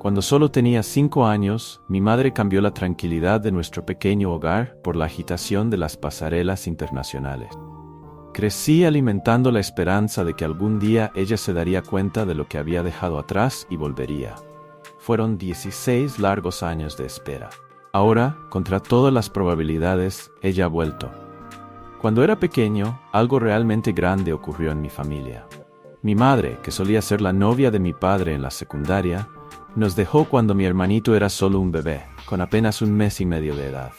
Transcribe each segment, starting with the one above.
Cuando solo tenía 5 años, mi madre cambió la tranquilidad de nuestro pequeño hogar por la agitación de las pasarelas internacionales. Crecí alimentando la esperanza de que algún día ella se daría cuenta de lo que había dejado atrás y volvería. Fueron 16 largos años de espera. Ahora, contra todas las probabilidades, ella ha vuelto. Cuando era pequeño, algo realmente grande ocurrió en mi familia. Mi madre, que solía ser la novia de mi padre en la secundaria, nos dejó cuando mi hermanito era solo un bebé, con apenas 1 mes y medio de edad.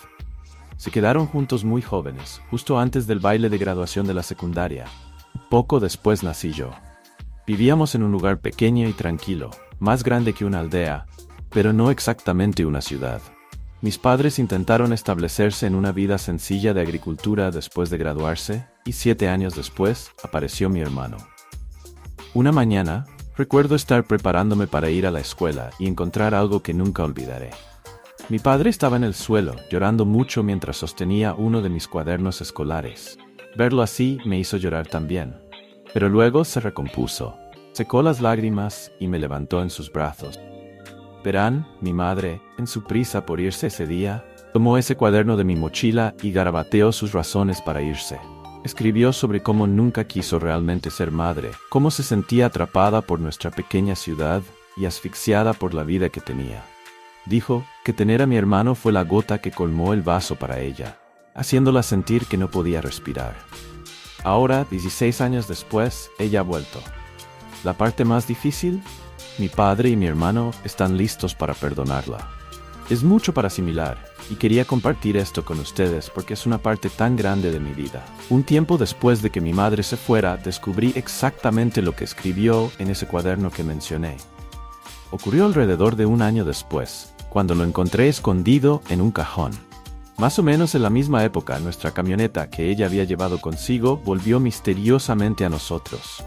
Se quedaron juntos muy jóvenes, justo antes del baile de graduación de la secundaria. Poco después nací yo. Vivíamos en un lugar pequeño y tranquilo, más grande que una aldea, pero no exactamente una ciudad. Mis padres intentaron establecerse en una vida sencilla de agricultura después de graduarse, y 7 años después apareció mi hermano. Una mañana, recuerdo estar preparándome para ir a la escuela y encontrar algo que nunca olvidaré. Mi padre estaba en el suelo, llorando mucho mientras sostenía uno de mis cuadernos escolares. Verlo así me hizo llorar también. Pero luego se recompuso, secó las lágrimas y me levantó en sus brazos. Verán, mi madre, en su prisa por irse ese día, tomó ese cuaderno de mi mochila y garabateó sus razones para irse. Escribió sobre cómo nunca quiso realmente ser madre, cómo se sentía atrapada por nuestra pequeña ciudad y asfixiada por la vida que tenía. Dijo que tener a mi hermano fue la gota que colmó el vaso para ella, haciéndola sentir que no podía respirar. Ahora, 16 años después, ella ha vuelto. ¿La parte más difícil? Mi padre y mi hermano están listos para perdonarla. Es mucho para asimilar, y quería compartir esto con ustedes porque es una parte tan grande de mi vida. Un tiempo después de que mi madre se fuera, descubrí exactamente lo que escribió en ese cuaderno que mencioné. Ocurrió alrededor de 1 año después, cuando lo encontré escondido en un cajón. Más o menos en la misma época, nuestra camioneta que ella había llevado consigo volvió misteriosamente a nosotros.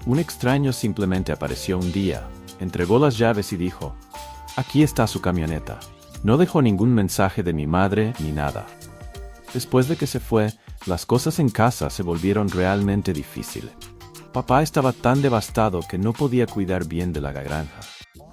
Un extraño simplemente apareció un día, entregó las llaves y dijo: «Aquí está su camioneta». No dejó ningún mensaje de mi madre ni nada. Después de que se fue, las cosas en casa se volvieron realmente difíciles. Papá estaba tan devastado que no podía cuidar bien de la granja.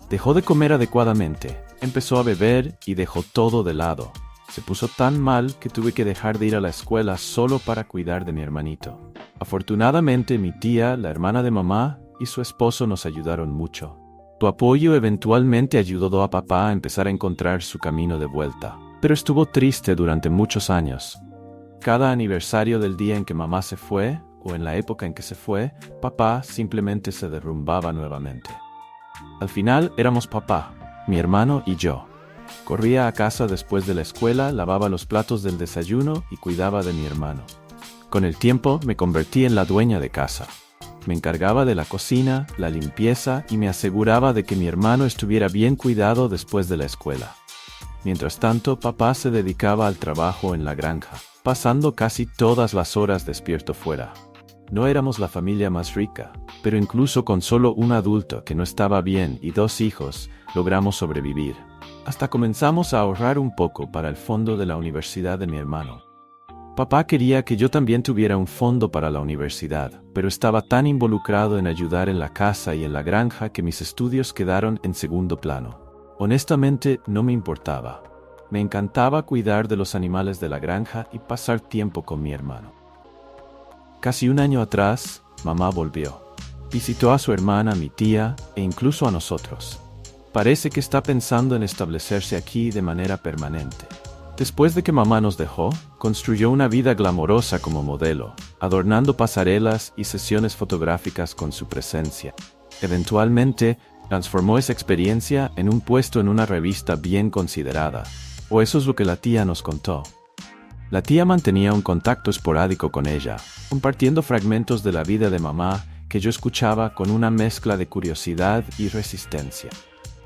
Dejó de comer adecuadamente, empezó a beber y dejó todo de lado. Se puso tan mal que tuve que dejar de ir a la escuela solo para cuidar de mi hermanito. Afortunadamente, mi tía, la hermana de mamá, y su esposo nos ayudaron mucho. Su apoyo eventualmente ayudó a papá a empezar a encontrar su camino de vuelta, pero estuvo triste durante muchos años. Cada aniversario del día en que mamá se fue, o en la época en que se fue, papá simplemente se derrumbaba nuevamente. Al final éramos papá, mi hermano y yo. Corría a casa después de la escuela, lavaba los platos del desayuno y cuidaba de mi hermano. Con el tiempo me convertí en la dueña de casa. Me encargaba de la cocina, la limpieza y me aseguraba de que mi hermano estuviera bien cuidado después de la escuela. Mientras tanto, papá se dedicaba al trabajo en la granja, pasando casi todas las horas despierto fuera. No éramos la familia más rica, pero incluso con solo un adulto que no estaba bien y 2 hijos, logramos sobrevivir. Hasta comenzamos a ahorrar un poco para el fondo de la universidad de mi hermano. Papá quería que yo también tuviera un fondo para la universidad, pero estaba tan involucrado en ayudar en la casa y en la granja que mis estudios quedaron en segundo plano. Honestamente, no me importaba. Me encantaba cuidar de los animales de la granja y pasar tiempo con mi hermano. Casi 1 año atrás, mamá volvió. Visitó a su hermana, mi tía, e incluso a nosotros. Parece que está pensando en establecerse aquí de manera permanente. Después de que mamá nos dejó, construyó una vida glamorosa como modelo, adornando pasarelas y sesiones fotográficas con su presencia. Eventualmente, transformó esa experiencia en un puesto en una revista bien considerada, o eso es lo que la tía nos contó. La tía mantenía un contacto esporádico con ella, compartiendo fragmentos de la vida de mamá que yo escuchaba con una mezcla de curiosidad y resistencia.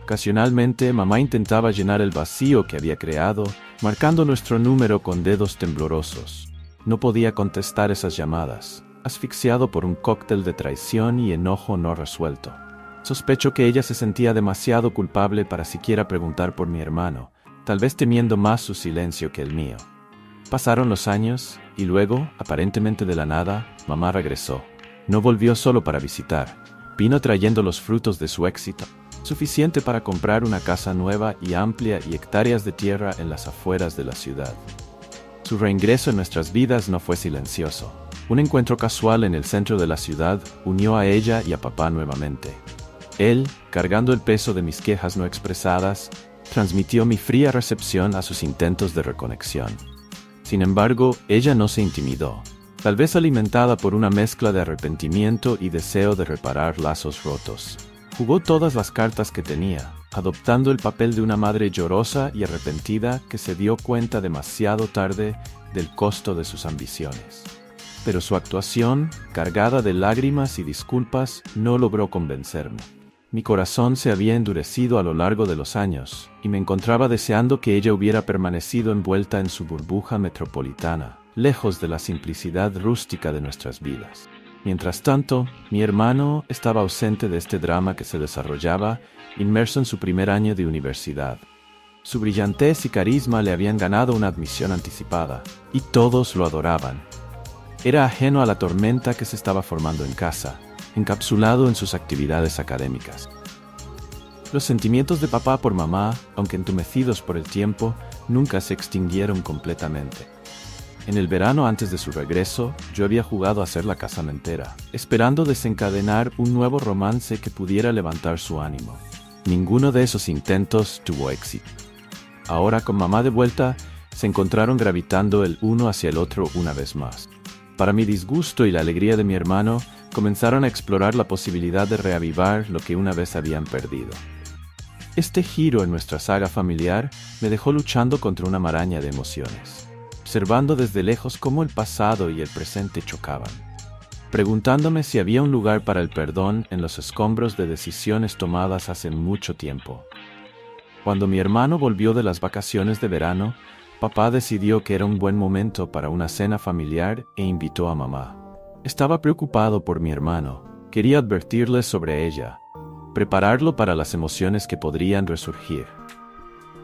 Ocasionalmente, mamá intentaba llenar el vacío que había creado, marcando nuestro número con dedos temblorosos. No podía contestar esas llamadas, asfixiado por un cóctel de traición y enojo no resuelto. Sospecho que ella se sentía demasiado culpable para siquiera preguntar por mi hermano, tal vez temiendo más su silencio que el mío. Pasaron los años, y luego, aparentemente de la nada, mamá regresó. No volvió solo para visitar, vino trayendo los frutos de su éxito. suficiente para comprar una casa nueva y amplia y hectáreas de tierra en las afueras de la ciudad. Su reingreso en nuestras vidas no fue silencioso. Un encuentro casual en el centro de la ciudad unió a ella y a papá nuevamente. Él, cargando el peso de mis quejas no expresadas, transmitió mi fría recepción a sus intentos de reconexión. Sin embargo, ella no se intimidó, tal vez alimentada por una mezcla de arrepentimiento y deseo de reparar lazos rotos. Jugó todas las cartas que tenía, adoptando el papel de una madre llorosa y arrepentida que se dio cuenta demasiado tarde del costo de sus ambiciones. Pero su actuación, cargada de lágrimas y disculpas, no logró convencerme. Mi corazón se había endurecido a lo largo de los años, y me encontraba deseando que ella hubiera permanecido envuelta en su burbuja metropolitana, lejos de la simplicidad rústica de nuestras vidas. Mientras tanto, mi hermano estaba ausente de este drama que se desarrollaba, inmerso en su primer año de universidad. Su brillantez y carisma le habían ganado una admisión anticipada, y todos lo adoraban. Era ajeno a la tormenta que se estaba formando en casa, encapsulado en sus actividades académicas. Los sentimientos de papá por mamá, aunque entumecidos por el tiempo, nunca se extinguieron completamente. En el verano antes de su regreso, yo había jugado a ser la casamentera, esperando desencadenar un nuevo romance que pudiera levantar su ánimo. Ninguno de esos intentos tuvo éxito. Ahora, con mamá de vuelta, se encontraron gravitando el uno hacia el otro una vez más. Para mi disgusto y la alegría de mi hermano, comenzaron a explorar la posibilidad de reavivar lo que una vez habían perdido. Este giro en nuestra saga familiar me dejó luchando contra una maraña de emociones, observando desde lejos cómo el pasado y el presente chocaban, preguntándome si había un lugar para el perdón en los escombros de decisiones tomadas hace mucho tiempo. Cuando mi hermano volvió de las vacaciones de verano, papá decidió que era un buen momento para una cena familiar e invitó a mamá. Estaba preocupado por mi hermano, quería advertirle sobre ella, prepararlo para las emociones que podrían resurgir.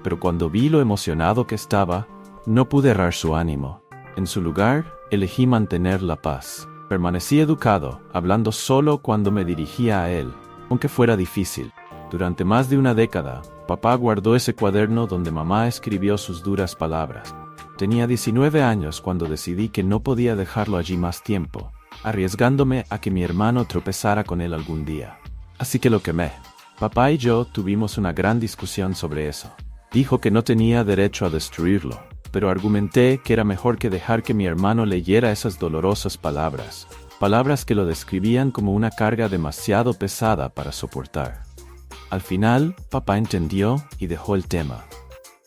Pero cuando vi lo emocionado que estaba, no pude errar su ánimo. En su lugar, elegí mantener la paz. Permanecí educado, hablando solo cuando me dirigía a él, aunque fuera difícil. Durante más de una década, papá guardó ese cuaderno donde mamá escribió sus duras palabras. Tenía 19 años cuando decidí que no podía dejarlo allí más tiempo, arriesgándome a que mi hermano tropezara con él algún día. Así que lo quemé. Papá y yo tuvimos una gran discusión sobre eso. Dijo que no tenía derecho a destruirlo, pero argumenté que era mejor que dejar que mi hermano leyera esas dolorosas palabras, palabras que lo describían como una carga demasiado pesada para soportar. Al final, papá entendió y dejó el tema.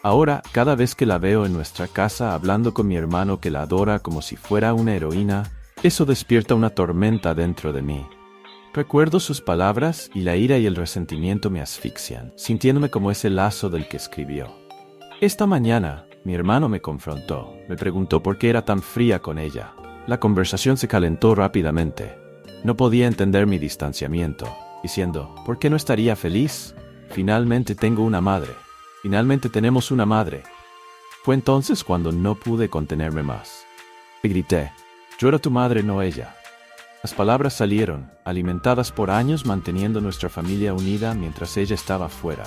Ahora, cada vez que la veo en nuestra casa hablando con mi hermano que la adora como si fuera una heroína, eso despierta una tormenta dentro de mí. Recuerdo sus palabras y la ira y el resentimiento me asfixian, sintiéndome como ese lazo del que escribió. Esta mañana, mi hermano me confrontó, me preguntó por qué era tan fría con ella. La conversación se calentó rápidamente. No podía entender mi distanciamiento, diciendo, ¿por qué no estaría feliz? Finalmente tengo una madre. Finalmente tenemos una madre. Fue entonces cuando no pude contenerme más. Y grité, yo era tu madre, no ella. Las palabras salieron, alimentadas por años manteniendo nuestra familia unida mientras ella estaba fuera.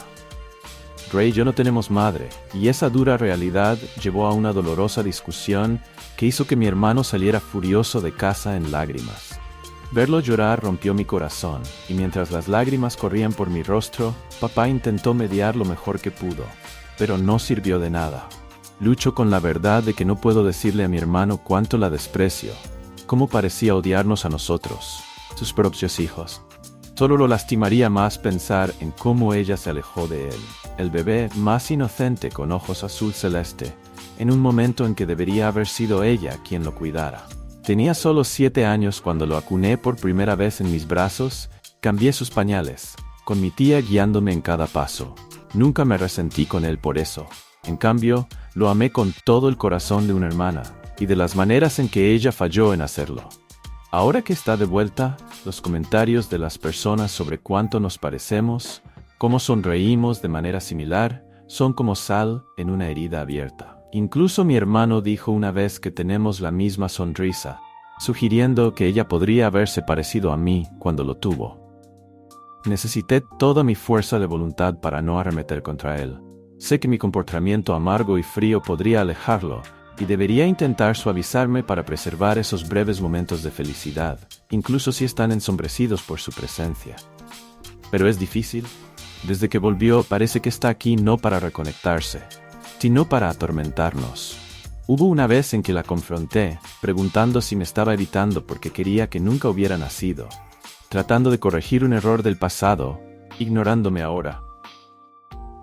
Ray y yo no tenemos madre, y esa dura realidad llevó a una dolorosa discusión que hizo que mi hermano saliera furioso de casa en lágrimas. Verlo llorar rompió mi corazón, y mientras las lágrimas corrían por mi rostro, papá intentó mediar lo mejor que pudo, pero no sirvió de nada. Lucho con la verdad de que no puedo decirle a mi hermano cuánto la desprecio, cómo parecía odiarnos a nosotros, sus propios hijos. Solo lo lastimaría más pensar en cómo ella se alejó de él, el bebé más inocente con ojos azul celeste, en un momento en que debería haber sido ella quien lo cuidara. Tenía solo 7 años cuando lo acuné por primera vez en mis brazos, cambié sus pañales, con mi tía guiándome en cada paso. Nunca me resentí con él por eso. En cambio, lo amé con todo el corazón de una hermana, y de las maneras en que ella falló en hacerlo. Ahora que está de vuelta, los comentarios de las personas sobre cuánto nos parecemos, cómo sonreímos de manera similar, son como sal en una herida abierta. Incluso mi hermano dijo una vez que tenemos la misma sonrisa, sugiriendo que ella podría haberse parecido a mí cuando lo tuvo. Necesité toda mi fuerza de voluntad para no arremeter contra él. Sé que mi comportamiento amargo y frío podría alejarlo, y debería intentar suavizarme para preservar esos breves momentos de felicidad, incluso si están ensombrecidos por su presencia. Pero es difícil. Desde que volvió, parece que está aquí no para reconectarse, sino para atormentarnos. Hubo una vez en que la confronté, preguntando si me estaba evitando porque quería que nunca hubiera nacido, tratando de corregir un error del pasado, ignorándome ahora.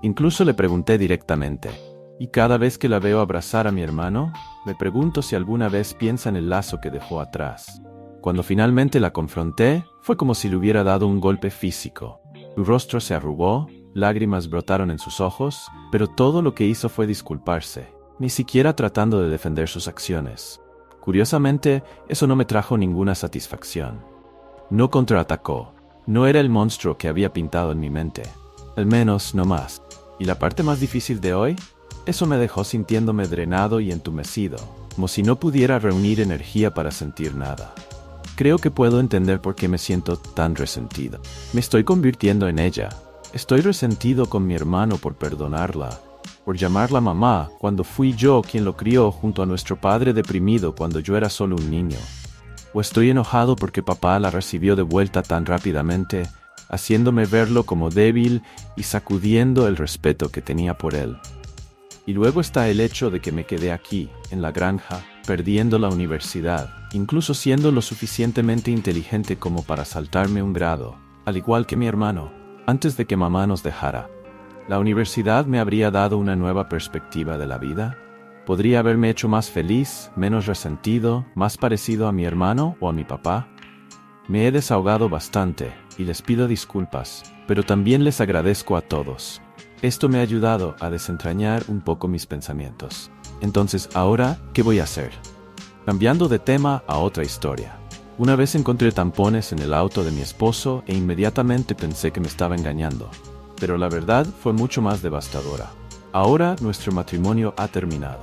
Incluso le pregunté directamente, y cada vez que la veo abrazar a mi hermano, me pregunto si alguna vez piensa en el lazo que dejó atrás. Cuando finalmente la confronté, fue como si le hubiera dado un golpe físico. Su rostro se arrugó, lágrimas brotaron en sus ojos, pero todo lo que hizo fue disculparse, ni siquiera tratando de defender sus acciones. Curiosamente, eso no me trajo ninguna satisfacción. No contraatacó. No era el monstruo que había pintado en mi mente. Al menos no más. ¿Y la parte más difícil de hoy? Eso me dejó sintiéndome drenado y entumecido, como si no pudiera reunir energía para sentir nada. Creo que puedo entender por qué me siento tan resentido. Me estoy convirtiendo en ella. Estoy resentido con mi hermano por perdonarla, por llamarla mamá cuando fui yo quien lo crió junto a nuestro padre deprimido cuando yo era solo un niño. O estoy enojado porque papá la recibió de vuelta tan rápidamente, haciéndome verlo como débil y sacudiendo el respeto que tenía por él. Y luego está el hecho de que me quedé aquí, en la granja, perdiendo la universidad, incluso siendo lo suficientemente inteligente como para saltarme un grado, al igual que mi hermano, antes de que mamá nos dejara. ¿La universidad me habría dado una nueva perspectiva de la vida? ¿Podría haberme hecho más feliz, menos resentido, más parecido a mi hermano o a mi papá? Me he desahogado bastante, y les pido disculpas, pero también les agradezco a todos. Esto me ha ayudado a desentrañar un poco mis pensamientos. Entonces, ¿ahora qué voy a hacer? Cambiando de tema a otra historia. Una vez encontré tampones en el auto de mi esposo e inmediatamente pensé que me estaba engañando. Pero la verdad fue mucho más devastadora. Ahora nuestro matrimonio ha terminado.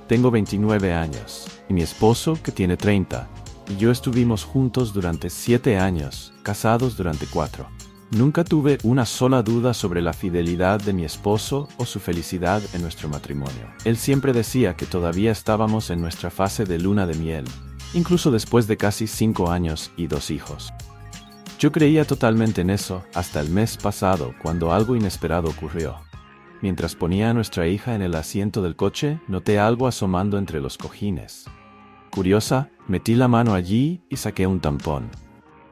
Tengo 29 años, y mi esposo, que tiene 30, y yo estuvimos juntos durante 7 años, casados durante 4. Nunca tuve una sola duda sobre la fidelidad de mi esposo o su felicidad en nuestro matrimonio. Él siempre decía que todavía estábamos en nuestra fase de luna de miel, incluso después de casi 5 años y 2 hijos. Yo creía totalmente en eso hasta el mes pasado, cuando algo inesperado ocurrió. Mientras ponía a nuestra hija en el asiento del coche, noté algo asomando entre los cojines. Curiosa, metí la mano allí y saqué un tampón.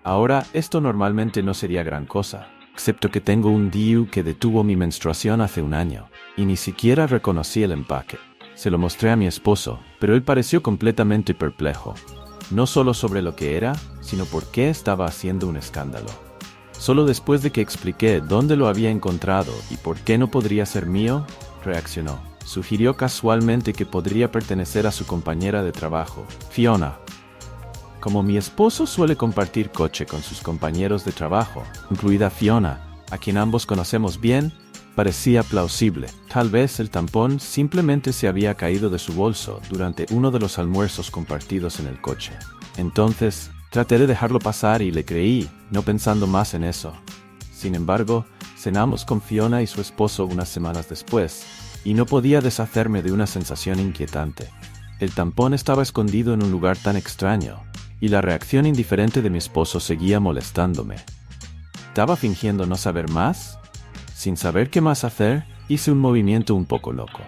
Ahora, esto normalmente no sería gran cosa, excepto que tengo un DIU que detuvo mi menstruación hace un año, y ni siquiera reconocí el empaque. Se lo mostré a mi esposo, pero él pareció completamente perplejo. No solo sobre lo que era, sino por qué estaba haciendo un escándalo. Solo después de que expliqué dónde lo había encontrado y por qué no podría ser mío, reaccionó. Sugirió casualmente que podría pertenecer a su compañera de trabajo, Fiona. Como mi esposo suele compartir coche con sus compañeros de trabajo, incluida Fiona, a quien ambos conocemos bien, parecía plausible. Tal vez el tampón simplemente se había caído de su bolso durante uno de los almuerzos compartidos en el coche. Entonces, traté de dejarlo pasar y le creí, no pensando más en eso. Sin embargo, cenamos con Fiona y su esposo unas semanas después, y no podía deshacerme de una sensación inquietante. El tampón estaba escondido en un lugar tan extraño, y la reacción indiferente de mi esposo seguía molestándome. ¿Estaba fingiendo no saber más? Sin saber qué más hacer, hice un movimiento un poco loco.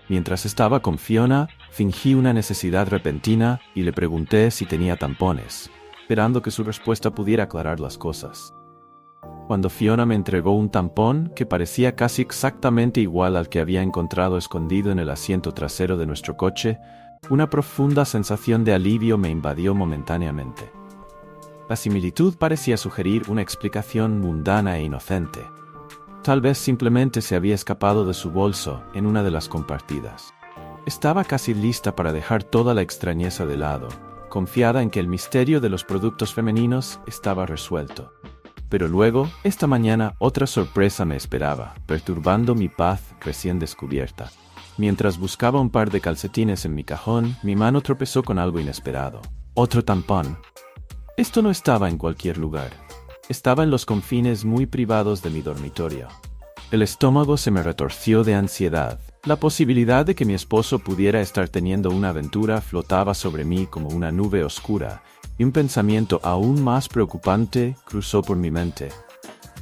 Mientras estaba con Fiona, fingí una necesidad repentina y le pregunté si tenía tampones, esperando que su respuesta pudiera aclarar las cosas. Cuando Fiona me entregó un tampón que parecía casi exactamente igual al que había encontrado escondido en el asiento trasero de nuestro coche, una profunda sensación de alivio me invadió momentáneamente. La similitud parecía sugerir una explicación mundana e inocente. Tal vez simplemente se había escapado de su bolso en una de las compartidas. Estaba casi lista para dejar toda la extrañeza de lado, confiada en que el misterio de los productos femeninos estaba resuelto. Pero luego, esta mañana, otra sorpresa me esperaba, perturbando mi paz recién descubierta. Mientras buscaba un par de calcetines en mi cajón, mi mano tropezó con algo inesperado. Otro tampón. Esto no estaba en cualquier lugar. Estaba en los confines muy privados de mi dormitorio. El estómago se me retorció de ansiedad. La posibilidad de que mi esposo pudiera estar teniendo una aventura flotaba sobre mí como una nube oscura, y un pensamiento aún más preocupante cruzó por mi mente.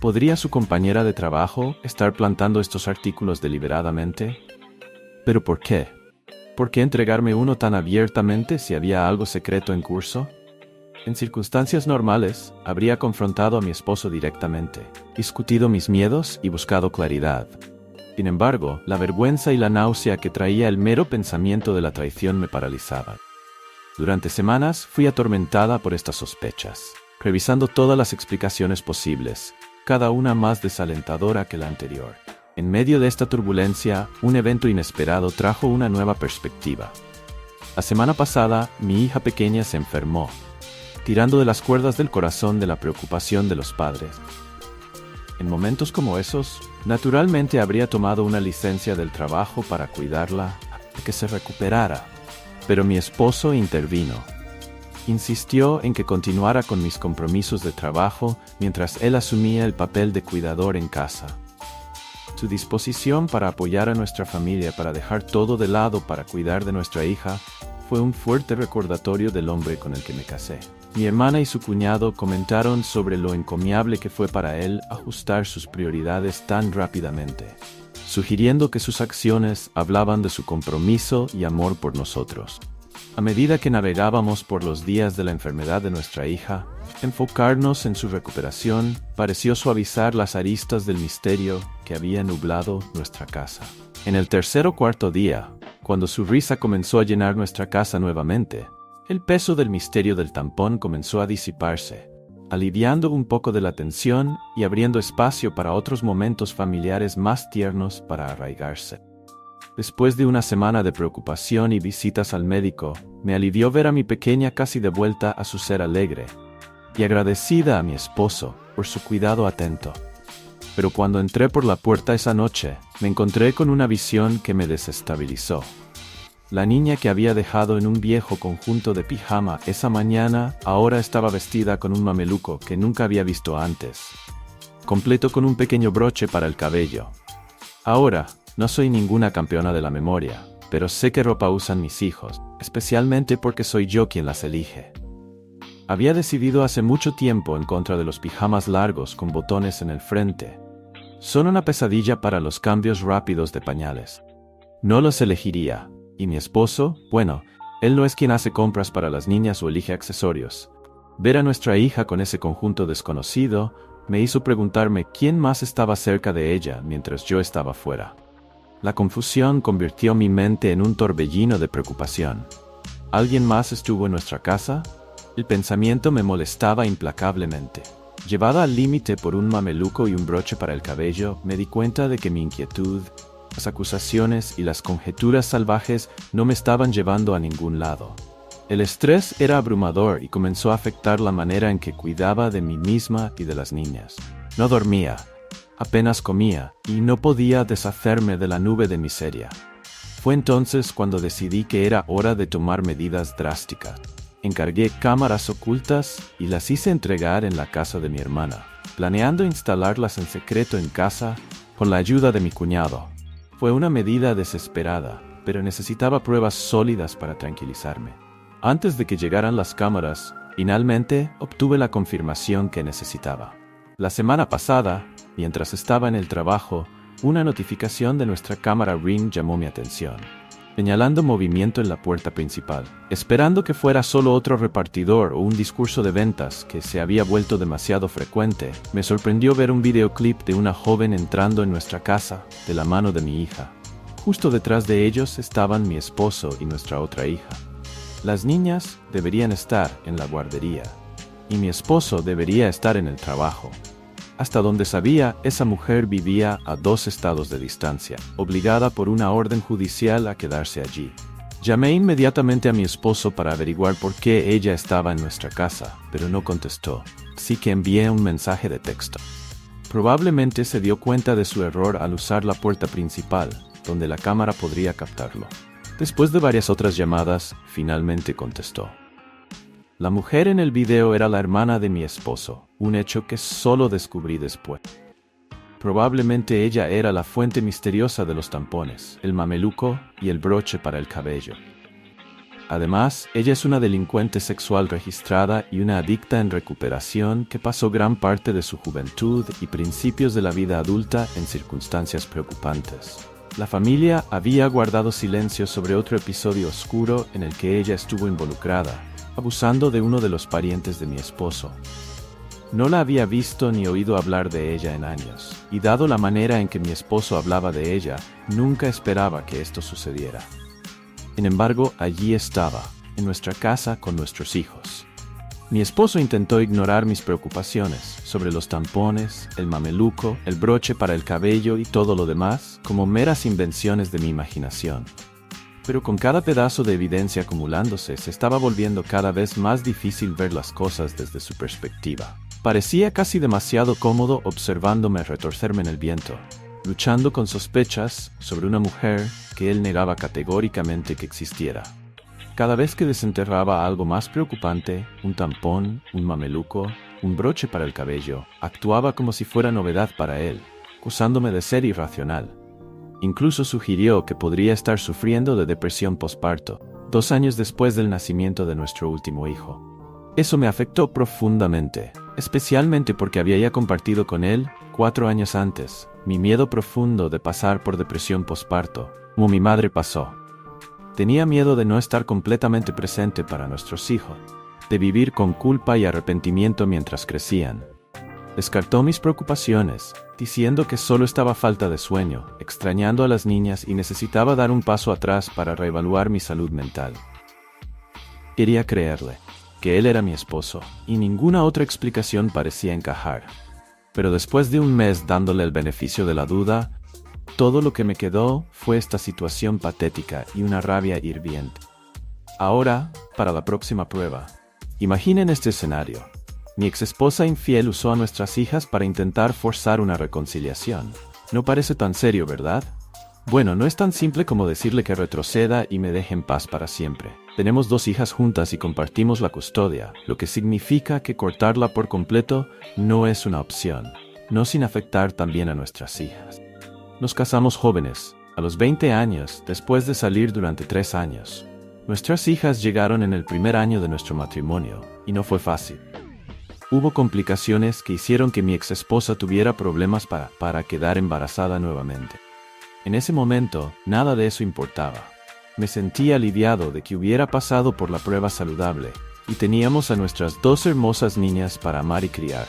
¿Podría su compañera de trabajo estar plantando estos artículos deliberadamente? ¿Pero por qué? ¿Por qué entregarme uno tan abiertamente si había algo secreto en curso? En circunstancias normales, habría confrontado a mi esposo directamente, discutido mis miedos y buscado claridad. Sin embargo, la vergüenza y la náusea que traía el mero pensamiento de la traición me paralizaban. Durante semanas fui atormentada por estas sospechas, revisando todas las explicaciones posibles, cada una más desalentadora que la anterior. En medio de esta turbulencia, un evento inesperado trajo una nueva perspectiva. La semana pasada, mi hija pequeña se enfermó, tirando de las cuerdas del corazón de la preocupación de los padres. En momentos como esos, naturalmente habría tomado una licencia del trabajo para cuidarla, para que se recuperara. Pero mi esposo intervino. Insistió en que continuara con mis compromisos de trabajo mientras él asumía el papel de cuidador en casa. Su disposición para apoyar a nuestra familia, para dejar todo de lado para cuidar de nuestra hija, fue un fuerte recordatorio del hombre con el que me casé. Mi hermana y su cuñado comentaron sobre lo encomiable que fue para él ajustar sus prioridades tan rápidamente, sugiriendo que sus acciones hablaban de su compromiso y amor por nosotros. A medida que navegábamos por los días de la enfermedad de nuestra hija, enfocarnos en su recuperación pareció suavizar las aristas del misterio que había nublado nuestra casa. En el tercer o cuarto día, cuando su risa comenzó a llenar nuestra casa nuevamente, el peso del misterio del tampón comenzó a disiparse, aliviando un poco de la tensión y abriendo espacio para otros momentos familiares más tiernos para arraigarse. Después de una semana de preocupación y visitas al médico, me alivió ver a mi pequeña casi de vuelta a su ser alegre, y agradecida a mi esposo por su cuidado atento. Pero cuando entré por la puerta esa noche, me encontré con una visión que me desestabilizó. La niña que había dejado en un viejo conjunto de pijama esa mañana ahora estaba vestida con un mameluco que nunca había visto antes, completo con un pequeño broche para el cabello. Ahora, no soy ninguna campeona de la memoria, pero sé qué ropa usan mis hijos, especialmente porque soy yo quien las elige. Había decidido hace mucho tiempo en contra de los pijamas largos con botones en el frente. Son una pesadilla para los cambios rápidos de pañales. No los elegiría. Y mi esposo, bueno, él no es quien hace compras para las niñas o elige accesorios. Ver a nuestra hija con ese conjunto desconocido me hizo preguntarme quién más estaba cerca de ella mientras yo estaba fuera. La confusión convirtió mi mente en un torbellino de preocupación. ¿Alguien más estuvo en nuestra casa? El pensamiento me molestaba implacablemente. Llevada al límite por un mameluco y un broche para el cabello, me di cuenta de que mi inquietud, las acusaciones y las conjeturas salvajes no me estaban llevando a ningún lado. El estrés era abrumador y comenzó a afectar la manera en que cuidaba de mí misma y de las niñas. No dormía, apenas comía y no podía deshacerme de la nube de miseria. Fue entonces cuando decidí que era hora de tomar medidas drásticas. Encargué cámaras ocultas y las hice entregar en la casa de mi hermana, planeando instalarlas en secreto en casa con la ayuda de mi cuñado. Fue una medida desesperada, pero necesitaba pruebas sólidas para tranquilizarme. Antes de que llegaran las cámaras, finalmente obtuve la confirmación que necesitaba. La semana pasada, mientras estaba en el trabajo, una notificación de nuestra cámara Ring llamó mi atención, señalando movimiento en la puerta principal. Esperando que fuera solo otro repartidor o un discurso de ventas que se había vuelto demasiado frecuente, me sorprendió ver un videoclip de una joven entrando en nuestra casa de la mano de mi hija. Justo detrás de ellos estaban mi esposo y nuestra otra hija. Las niñas deberían estar en la guardería y mi esposo debería estar en el trabajo. Hasta donde sabía, esa mujer vivía a 2 estados de distancia, obligada por una orden judicial a quedarse allí. Llamé inmediatamente a mi esposo para averiguar por qué ella estaba en nuestra casa, pero no contestó, así que envié un mensaje de texto. Probablemente se dio cuenta de su error al usar la puerta principal, donde la cámara podría captarlo. Después de varias otras llamadas, finalmente contestó. La mujer en el video era la hermana de mi esposo, un hecho que solo descubrí después. Probablemente ella era la fuente misteriosa de los tampones, el mameluco y el broche para el cabello. Además, ella es una delincuente sexual registrada y una adicta en recuperación que pasó gran parte de su juventud y principios de la vida adulta en circunstancias preocupantes. La familia había guardado silencio sobre otro episodio oscuro en el que ella estuvo involucrada, abusando de uno de los parientes de mi esposo. No la había visto ni oído hablar de ella en años, y dado la manera en que mi esposo hablaba de ella, nunca esperaba que esto sucediera. Sin embargo, allí estaba, en nuestra casa con nuestros hijos. Mi esposo intentó ignorar mis preocupaciones sobre los tampones, el mameluco, el broche para el cabello y todo lo demás, como meras invenciones de mi imaginación. Pero con cada pedazo de evidencia acumulándose, se estaba volviendo cada vez más difícil ver las cosas desde su perspectiva. Parecía casi demasiado cómodo observándome retorcerme en el viento, luchando con sospechas sobre una mujer que él negaba categóricamente que existiera. Cada vez que desenterraba algo más preocupante, un tampón, un mameluco, un broche para el cabello, actuaba como si fuera novedad para él, acusándome de ser irracional. Incluso sugirió que podría estar sufriendo de depresión posparto, 2 años después del nacimiento de nuestro último hijo. Eso me afectó profundamente, especialmente porque había ya compartido con él, 4 años antes, mi miedo profundo de pasar por depresión posparto, como mi madre pasó. Tenía miedo de no estar completamente presente para nuestros hijos, de vivir con culpa y arrepentimiento mientras crecían. Descartó mis preocupaciones, diciendo que solo estaba falta de sueño, extrañando a las niñas y necesitaba dar un paso atrás para reevaluar mi salud mental. Quería creerle, que él era mi esposo, y ninguna otra explicación parecía encajar. Pero después de un mes dándole el beneficio de la duda, todo lo que me quedó fue esta situación patética y una rabia hirviente. Ahora, para la próxima prueba. Imaginen este escenario. Mi exesposa infiel usó a nuestras hijas para intentar forzar una reconciliación. No parece tan serio, ¿verdad? Bueno, no es tan simple como decirle que retroceda y me deje en paz para siempre. Tenemos 2 hijas juntas y compartimos la custodia, lo que significa que cortarla por completo no es una opción, no sin afectar también a nuestras hijas. Nos casamos jóvenes, a los 20 años, después de salir durante 3 años. Nuestras hijas llegaron en el primer año de nuestro matrimonio, y no fue fácil. Hubo complicaciones que hicieron que mi exesposa tuviera problemas para quedar embarazada nuevamente. En ese momento, nada de eso importaba. Me sentí aliviado de que hubiera pasado por la prueba saludable, y teníamos a nuestras 2 hermosas niñas para amar y criar.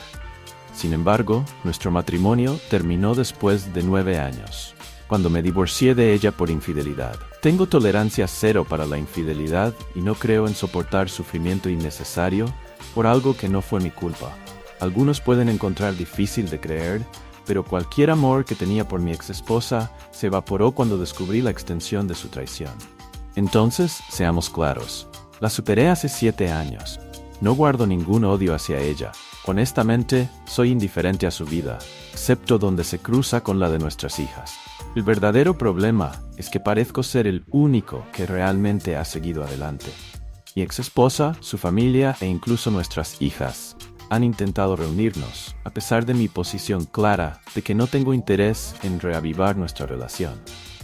Sin embargo, nuestro matrimonio terminó después de 9 años, cuando me divorcié de ella por infidelidad. Tengo tolerancia cero para la infidelidad y no creo en soportar sufrimiento innecesario por algo que no fue mi culpa. Algunos pueden encontrar difícil de creer, pero cualquier amor que tenía por mi exesposa se evaporó cuando descubrí la extensión de su traición. Entonces, seamos claros, la superé hace 7 años. No guardo ningún odio hacia ella. Honestamente, soy indiferente a su vida, excepto donde se cruza con la de nuestras hijas. El verdadero problema es que parezco ser el único que realmente ha seguido adelante. Mi exesposa, su familia e incluso nuestras hijas han intentado reunirnos, a pesar de mi posición clara de que no tengo interés en reavivar nuestra relación.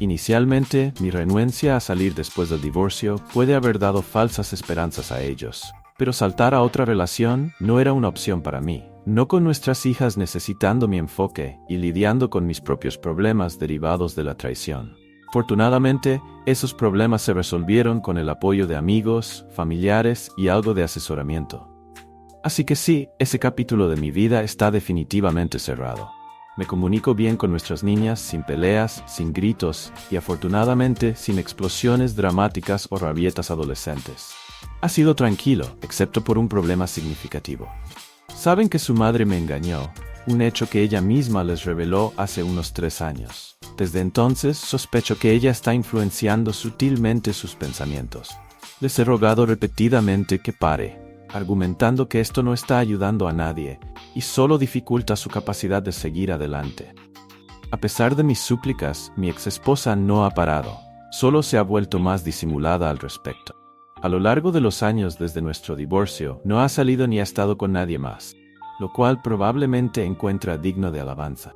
Inicialmente, mi renuencia a salir después del divorcio puede haber dado falsas esperanzas a ellos. Pero saltar a otra relación no era una opción para mí, no con nuestras hijas necesitando mi enfoque y lidiando con mis propios problemas derivados de la traición. Afortunadamente, esos problemas se resolvieron con el apoyo de amigos, familiares y algo de asesoramiento. Así que sí, ese capítulo de mi vida está definitivamente cerrado. Me comunico bien con nuestras niñas sin peleas, sin gritos y afortunadamente sin explosiones dramáticas o rabietas adolescentes. Ha sido tranquilo, excepto por un problema significativo. Saben que su madre me engañó, un hecho que ella misma les reveló hace unos 3 años. Desde entonces, sospecho que ella está influenciando sutilmente sus pensamientos. Les he rogado repetidamente que pare, argumentando que esto no está ayudando a nadie y solo dificulta su capacidad de seguir adelante. A pesar de mis súplicas, mi exesposa no ha parado, solo se ha vuelto más disimulada al respecto. A lo largo de los años desde nuestro divorcio, no ha salido ni ha estado con nadie más, lo cual probablemente encuentra digno de alabanza.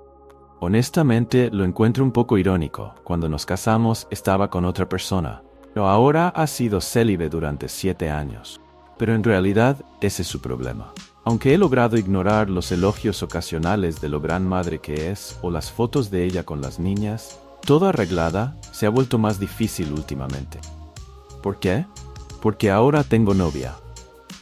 Honestamente, lo encuentro un poco irónico. Cuando nos casamos, estaba con otra persona, pero ahora ha sido célibe durante 7 años. Pero en realidad, ese es su problema. Aunque he logrado ignorar los elogios ocasionales de lo gran madre que es, o las fotos de ella con las niñas, toda arreglada, se ha vuelto más difícil últimamente. ¿Por qué? Porque ahora tengo novia.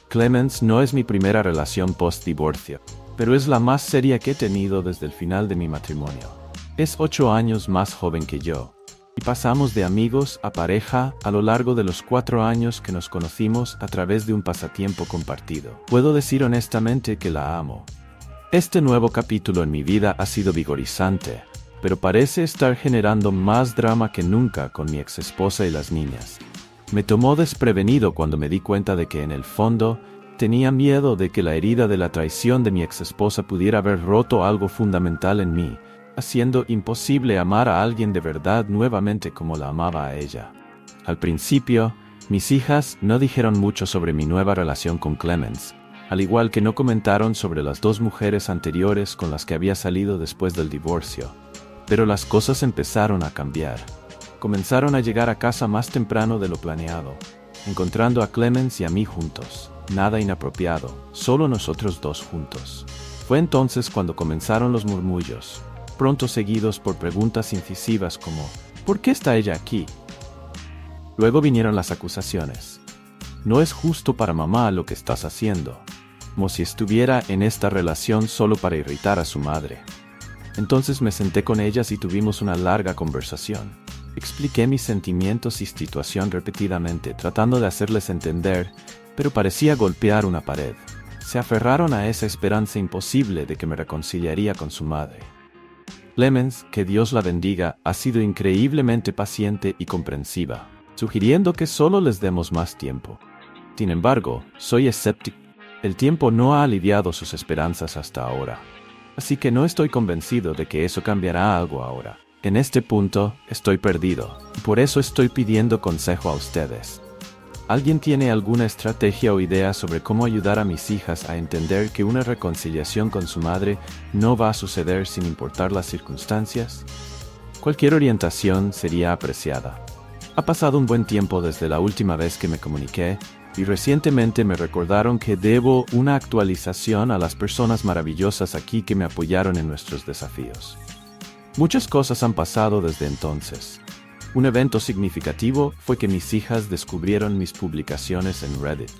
Clemence no es mi primera relación post-divorcio, pero es la más seria que he tenido desde el final de mi matrimonio. Es 8 años más joven que yo, y pasamos de amigos a pareja a lo largo de los 4 años que nos conocimos a través de un pasatiempo compartido. Puedo decir honestamente que la amo. Este nuevo capítulo en mi vida ha sido vigorizante, pero parece estar generando más drama que nunca con mi exesposa y las niñas. Me tomó desprevenido cuando me di cuenta de que en el fondo tenía miedo de que la herida de la traición de mi exesposa pudiera haber roto algo fundamental en mí, haciendo imposible amar a alguien de verdad nuevamente como la amaba a ella. Al principio, mis hijas no dijeron mucho sobre mi nueva relación con Clemence, al igual que no comentaron sobre las 2 mujeres anteriores con las que había salido después del divorcio. Pero las cosas empezaron a cambiar. Comenzaron a llegar a casa más temprano de lo planeado, encontrando a Clemence y a mí juntos. Nada inapropiado, solo nosotros 2 juntos. Fue entonces cuando comenzaron los murmullos, pronto seguidos por preguntas incisivas como ¿por qué está ella aquí? Luego vinieron las acusaciones. No es justo para mamá lo que estás haciendo, como si estuviera en esta relación solo para irritar a su madre. Entonces me senté con ellas y tuvimos una larga conversación. Expliqué mis sentimientos y situación repetidamente, tratando de hacerles entender, pero parecía golpear una pared. Se aferraron a esa esperanza imposible de que me reconciliaría con su madre. Clemence, que Dios la bendiga, ha sido increíblemente paciente y comprensiva, sugiriendo que solo les demos más tiempo. Sin embargo, soy escéptico. El tiempo no ha aliviado sus esperanzas hasta ahora. Así que no estoy convencido de que eso cambiará algo ahora. En este punto, estoy perdido, y por eso estoy pidiendo consejo a ustedes. ¿Alguien tiene alguna estrategia o idea sobre cómo ayudar a mis hijas a entender que una reconciliación con su madre no va a suceder sin importar las circunstancias? Cualquier orientación sería apreciada. Ha pasado un buen tiempo desde la última vez que me comuniqué, y recientemente me recordaron que debo una actualización a las personas maravillosas aquí que me apoyaron en nuestros desafíos. Muchas cosas han pasado desde entonces. Un evento significativo fue que mis hijas descubrieron mis publicaciones en Reddit.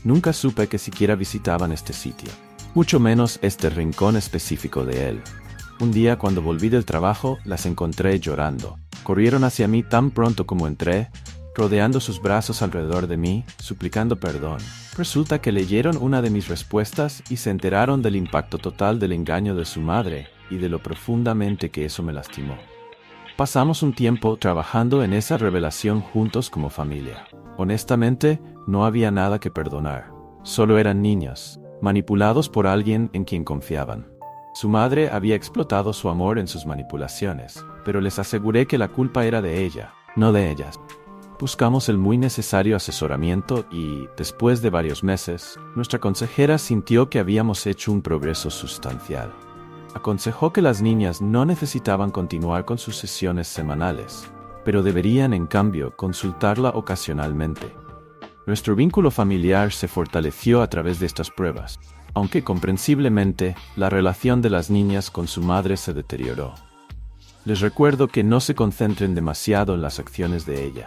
Nunca supe que siquiera visitaban este sitio, mucho menos este rincón específico de él. Un día cuando volví del trabajo, las encontré llorando. Corrieron hacia mí tan pronto como entré, rodeando sus brazos alrededor de mí, suplicando perdón. Resulta que leyeron una de mis respuestas y se enteraron del impacto total del engaño de su madre y de lo profundamente que eso me lastimó. Pasamos un tiempo trabajando en esa revelación juntos como familia. Honestamente, no había nada que perdonar. Solo eran niños, manipulados por alguien en quien confiaban. Su madre había explotado su amor en sus manipulaciones, pero les aseguré que la culpa era de ella, no de ellas. Buscamos el muy necesario asesoramiento y, después de varios meses, nuestra consejera sintió que habíamos hecho un progreso sustancial. Aconsejó que las niñas no necesitaban continuar con sus sesiones semanales, pero deberían, en cambio, consultarla ocasionalmente. Nuestro vínculo familiar se fortaleció a través de estas pruebas, aunque comprensiblemente, la relación de las niñas con su madre se deterioró. Les recuerdo que no se concentren demasiado en las acciones de ella.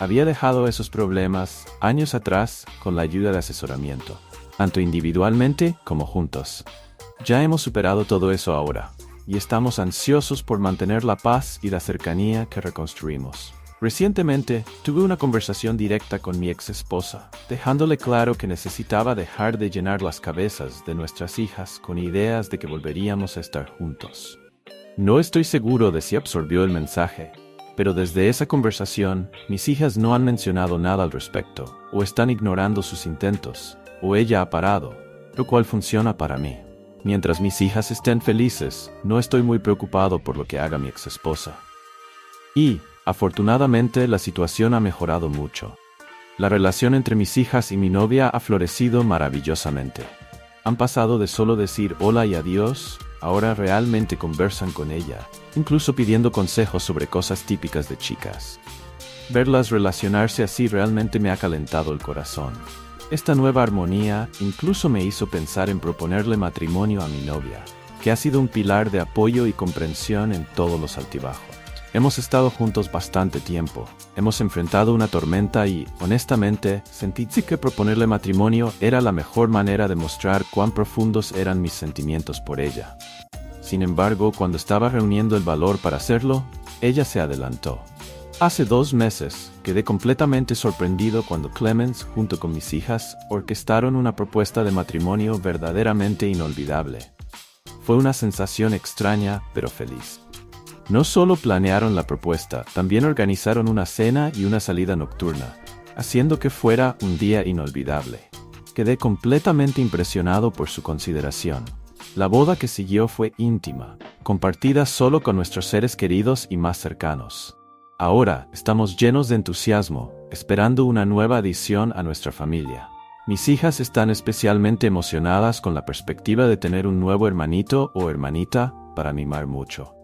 Había dejado esos problemas años atrás con la ayuda de asesoramiento, tanto individualmente como juntos. Ya hemos superado todo eso ahora, y estamos ansiosos por mantener la paz y la cercanía que reconstruimos. Recientemente, tuve una conversación directa con mi ex esposa, dejándole claro que necesitaba dejar de llenar las cabezas de nuestras hijas con ideas de que volveríamos a estar juntos. No estoy seguro de si absorbió el mensaje, pero desde esa conversación, mis hijas no han mencionado nada al respecto, o están ignorando sus intentos, o ella ha parado, lo cual funciona para mí. Mientras mis hijas estén felices, no estoy muy preocupado por lo que haga mi exesposa. Y, afortunadamente, la situación ha mejorado mucho. La relación entre mis hijas y mi novia ha florecido maravillosamente. Han pasado de solo decir hola y adiós, ahora realmente conversan con ella, incluso pidiendo consejos sobre cosas típicas de chicas. Verlas relacionarse así realmente me ha calentado el corazón. Esta nueva armonía incluso me hizo pensar en proponerle matrimonio a mi novia, que ha sido un pilar de apoyo y comprensión en todos los altibajos. Hemos estado juntos bastante tiempo, hemos enfrentado una tormenta y, honestamente, sentí que proponerle matrimonio era la mejor manera de mostrar cuán profundos eran mis sentimientos por ella. Sin embargo, cuando estaba reuniendo el valor para hacerlo, ella se adelantó. Hace 2 meses, quedé completamente sorprendido cuando Clemens, junto con mis hijas, orquestaron una propuesta de matrimonio verdaderamente inolvidable. Fue una sensación extraña, pero feliz. No solo planearon la propuesta, también organizaron una cena y una salida nocturna, haciendo que fuera un día inolvidable. Quedé completamente impresionado por su consideración. La boda que siguió fue íntima, compartida solo con nuestros seres queridos y más cercanos. Ahora estamos llenos de entusiasmo, esperando una nueva adición a nuestra familia. Mis hijas están especialmente emocionadas con la perspectiva de tener un nuevo hermanito o hermanita para mimar mucho.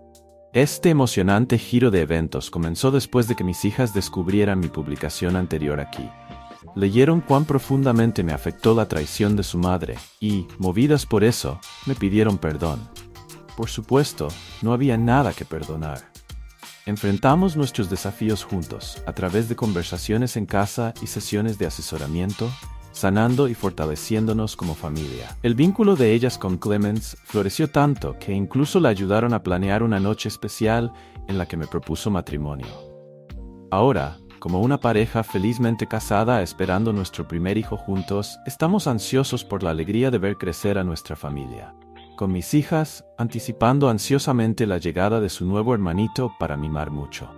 Este emocionante giro de eventos comenzó después de que mis hijas descubrieran mi publicación anterior aquí. Leyeron cuán profundamente me afectó la traición de su madre y, movidas por eso, me pidieron perdón. Por supuesto, no había nada que perdonar. Enfrentamos nuestros desafíos juntos, a través de conversaciones en casa y sesiones de asesoramiento, sanando y fortaleciéndonos como familia. El vínculo de ellas con Clemens floreció tanto que incluso la ayudaron a planear una noche especial en la que me propuso matrimonio. Ahora, como una pareja felizmente casada esperando nuestro primer hijo juntos, estamos ansiosos por la alegría de ver crecer a nuestra familia. Con mis hijas, anticipando ansiosamente la llegada de su nuevo hermanito para mimar mucho.